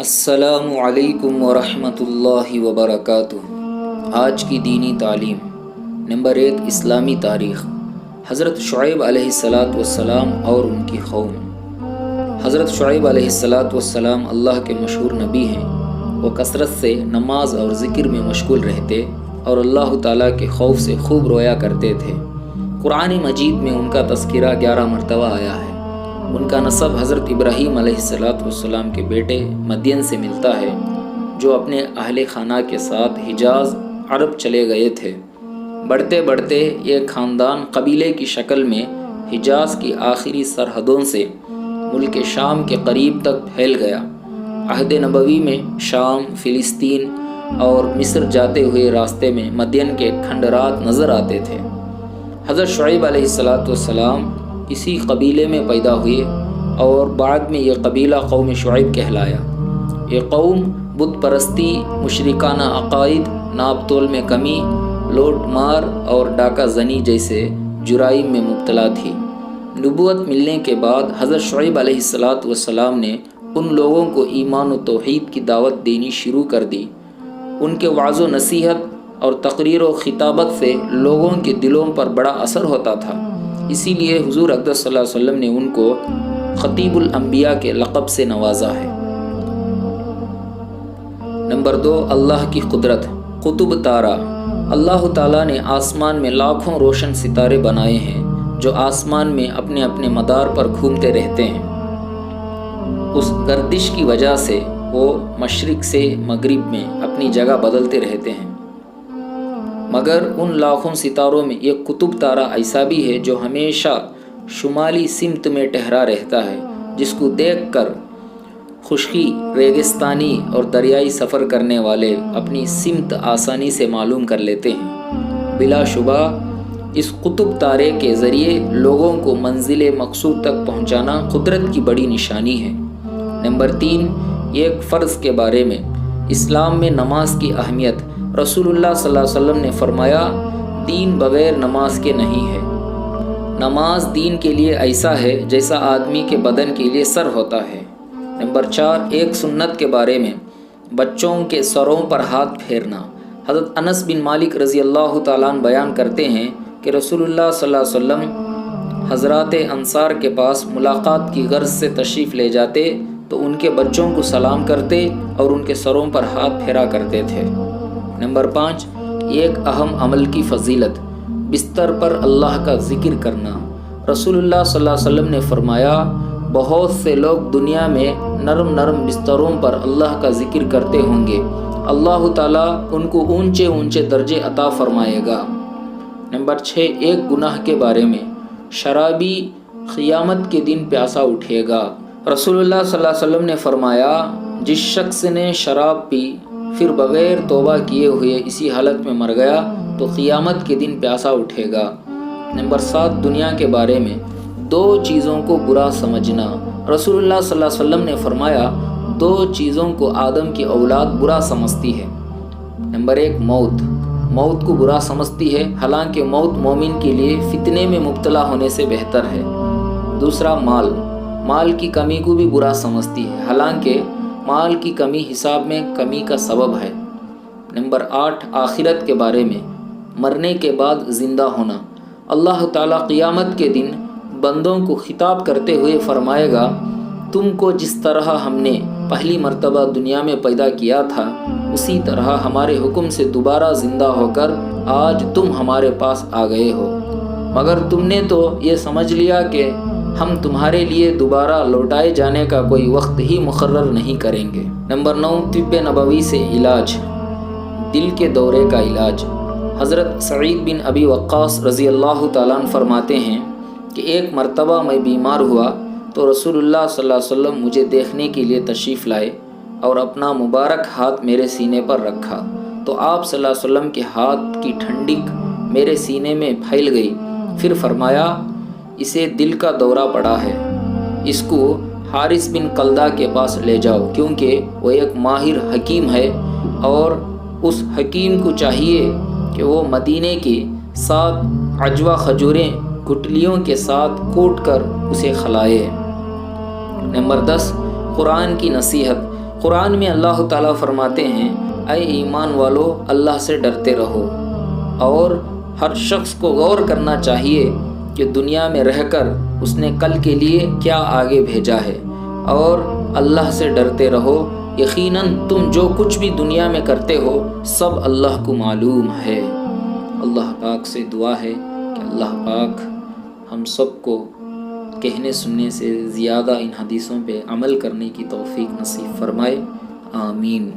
السلام علیکم ورحمۃ اللہ وبرکاتہ۔ آج کی دینی تعلیم۔ نمبر 1، اسلامی تاریخ۔ حضرت شعیب علیہ السلام اور ان کی قوم۔ حضرت شعیب علیہ السلام اللہ کے مشہور نبی ہیں۔ وہ کثرت سے نماز اور ذکر میں مشغول رہتے اور اللہ تعالیٰ کے خوف سے خوب رویا کرتے تھے۔ قرآن مجید میں ان کا تذکرہ 11 مرتبہ آیا ہے۔ ان کا نسب حضرت ابراہیم علیہ السلام کے بیٹے مدین سے ملتا ہے، جو اپنے اہل خانہ کے ساتھ حجاز عرب چلے گئے تھے۔ بڑھتے بڑھتے یہ خاندان قبیلے کی شکل میں حجاز کی آخری سرحدوں سے ملک شام کے قریب تک پھیل گیا۔ عہد نبوی میں شام، فلسطین اور مصر جاتے ہوئے راستے میں مدین کے کھنڈرات نظر آتے تھے۔ حضرت شعیب علیہ السلام اسی قبیلے میں پیدا ہوئے اور بعد میں یہ قبیلہ قوم شعیب کہلایا۔ یہ قوم بت پرستی، مشرکانہ عقائد، ناپ تول میں کمی، لوٹ مار اور ڈاکہ زنی جیسے جرائم میں مبتلا تھی۔ نبوت ملنے کے بعد حضرت شعیب علیہ السلام نے ان لوگوں کو ایمان و توحید کی دعوت دینی شروع کر دی۔ ان کے وعظ و نصیحت اور تقریر و خطابت سے لوگوں کے دلوں پر بڑا اثر ہوتا تھا۔ اسی لیے حضور اقدس صلی اللہ علیہ وسلم نے ان کو خطیب الانبیاء کے لقب سے نوازا ہے۔ نمبر 2، اللہ کی قدرت۔ قطب تارہ۔ اللہ تعالیٰ نے آسمان میں لاکھوں روشن ستارے بنائے ہیں جو آسمان میں اپنے اپنے مدار پر گھومتے رہتے ہیں۔ اس گردش کی وجہ سے وہ مشرق سے مغرب میں اپنی جگہ بدلتے رہتے ہیں۔ مگر ان لاکھوں ستاروں میں ایک قطب تارہ ایسا بھی ہے جو ہمیشہ شمالی سمت میں ٹہرا رہتا ہے، جس کو دیکھ کر خشکی، ریگستانی اور دریائی سفر کرنے والے اپنی سمت آسانی سے معلوم کر لیتے ہیں۔ بلا شبہ اس قطب تارے کے ذریعے لوگوں کو منزل مقصود تک پہنچانا قدرت کی بڑی نشانی ہے۔ نمبر 3، ایک فرض کے بارے میں۔ اسلام میں نماز کی اہمیت۔ رسول اللہ صلی اللہ علیہ وسلم نے فرمایا، دین بغیر نماز کے نہیں ہے۔ نماز دین کے لیے ایسا ہے جیسا آدمی کے بدن کے لیے سر ہوتا ہے۔ نمبر 4، ایک سنت کے بارے میں۔ بچوں کے سروں پر ہاتھ پھیرنا۔ حضرت انس بن مالک رضی اللہ تعالیٰ عنہ بیان کرتے ہیں کہ رسول اللہ صلی اللہ علیہ وسلم حضرات انصار کے پاس ملاقات کی غرض سے تشریف لے جاتے تو ان کے بچوں کو سلام کرتے اور ان کے سروں پر ہاتھ پھیرا کرتے تھے۔ نمبر 5، ایک اہم عمل کی فضیلت۔ بستر پر اللہ کا ذکر کرنا۔ رسول اللہ صلی اللہ علیہ وسلم نے فرمایا، بہت سے لوگ دنیا میں نرم نرم بستروں پر اللہ کا ذکر کرتے ہوں گے، اللہ تعالیٰ ان کو اونچے اونچے درجے عطا فرمائے گا۔ نمبر 6، ایک گناہ کے بارے میں۔ شرابی قیامت کے دن پیاسا اٹھے گا۔ رسول اللہ صلی اللہ علیہ وسلم نے فرمایا، جس شخص نے شراب پی پھر بغیر توبہ کیے ہوئے اسی حالت میں مر گیا تو قیامت کے دن پیاسا اٹھے گا۔ نمبر 7، دنیا کے بارے میں۔ 2 چیزوں کو برا سمجھنا۔ رسول اللہ صلی اللہ علیہ وسلم نے فرمایا، 2 چیزوں کو آدم کی اولاد برا سمجھتی ہے۔ نمبر 1، موت۔ موت کو برا سمجھتی ہے، حالانکہ موت مومن کے لیے فتنے میں مبتلا ہونے سے بہتر ہے۔ دوسرا، مال۔ مال کی کمی کو بھی برا سمجھتی ہے، حالانکہ مال کی کمی حساب میں کمی کا سبب ہے۔ نمبر 8، آخرت کے بارے میں۔ مرنے کے بعد زندہ ہونا۔ اللہ تعالیٰ قیامت کے دن بندوں کو خطاب کرتے ہوئے فرمائے گا، تم کو جس طرح ہم نے پہلی مرتبہ دنیا میں پیدا کیا تھا اسی طرح ہمارے حکم سے دوبارہ زندہ ہو کر آج تم ہمارے پاس آ گئے ہو، مگر تم نے تو یہ سمجھ لیا کہ ہم تمہارے لیے دوبارہ لوٹائے جانے کا کوئی وقت ہی مقرر نہیں کریں گے۔ نمبر 9، طب نبوی سے علاج۔ دل کے دورے کا علاج۔ حضرت سعید بن ابی وقاص رضی اللہ تعالیٰ عنہ فرماتے ہیں کہ ایک مرتبہ میں بیمار ہوا تو رسول اللہ صلی اللہ علیہ وسلم مجھے دیکھنے کے لیے تشریف لائے اور اپنا مبارک ہاتھ میرے سینے پر رکھا تو آپ صلی اللہ علیہ وسلم کے ہاتھ کی ٹھنڈک میرے سینے میں پھیل گئی۔ پھر فرمایا، اسے دل کا دورہ پڑا ہے، اس کو حارث بن قلدہ کے پاس لے جاؤ، کیونکہ وہ ایک ماہر حکیم ہے اور اس حکیم کو چاہیے کہ وہ مدینے کی 7 عجوہ کھجوریں گٹلیوں کے ساتھ کوٹ کر اسے کھلائے۔ نمبر 10، قرآن کی نصیحت۔ قرآن میں اللہ تعالیٰ فرماتے ہیں اے ایمان والو اللہ سے ڈرتے رہو، اور ہر شخص کو غور کرنا چاہیے کہ دنیا میں رہ کر اس نے کل کے لیے کیا آگے بھیجا ہے، اور اللہ سے ڈرتے رہو، یقیناً تم جو کچھ بھی دنیا میں کرتے ہو سب اللہ کو معلوم ہے۔ اللہ پاک سے دعا ہے کہ اللہ پاک ہم سب کو کہنے سننے سے زیادہ ان حدیثوں پہ عمل کرنے کی توفیق نصیب فرمائے، آمین۔